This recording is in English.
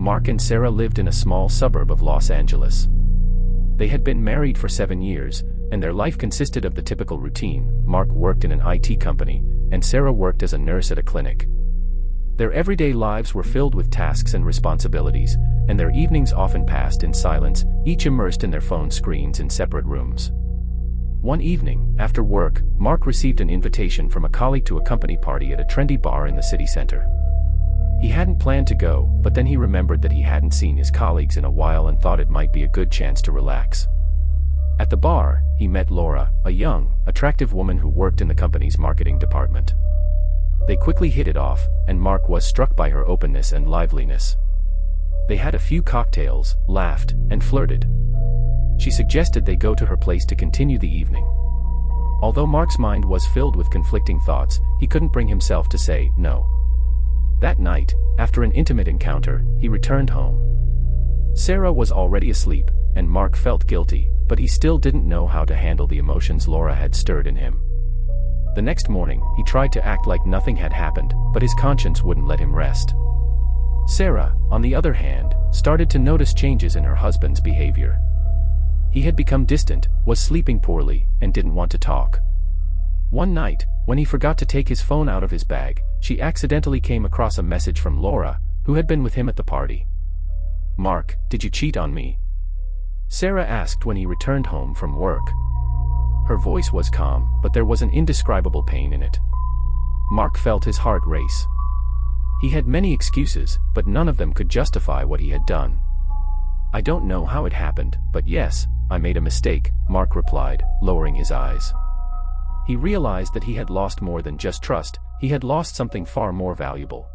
Mark and Sarah lived in a small suburb of Los Angeles. They had been married for 7 years, and their life consisted of the typical routine. Mark worked in an IT company, and Sarah worked as a nurse at a clinic. Their everyday lives were filled with tasks and responsibilities, and their evenings often passed in silence, each immersed in their phone screens in separate rooms. One evening, after work, Mark received an invitation from a colleague to a company party at a trendy bar in the city center. He hadn't planned to go, but then he remembered that he hadn't seen his colleagues in a while and thought it might be a good chance to relax. At the bar, he met Laura, a young, attractive woman who worked in the company's marketing department. They quickly hit it off, and Mark was struck by her openness and liveliness. They had a few cocktails, laughed, and flirted. She suggested they go to her place to continue the evening. Although Mark's mind was filled with conflicting thoughts, he couldn't bring himself to say no. That night, after an intimate encounter, he returned home. Sarah was already asleep, and Mark felt guilty, but he still didn't know how to handle the emotions Laura had stirred in him. The next morning, he tried to act like nothing had happened, but his conscience wouldn't let him rest. Sarah, on the other hand, started to notice changes in her husband's behavior. He had become distant, was sleeping poorly, and didn't want to talk. One night, when he forgot to take his phone out of his bag, she accidentally came across a message from Laura, who had been with him at the party. "Mark, did you cheat on me?" Sarah asked when he returned home from work. Her voice was calm, but there was an indescribable pain in it. Mark felt his heart race. He had many excuses, but none of them could justify what he had done. "I don't know how it happened, but yes, I made a mistake," Mark replied, lowering his eyes. He realized that he had lost more than just trust, he had lost something far more valuable.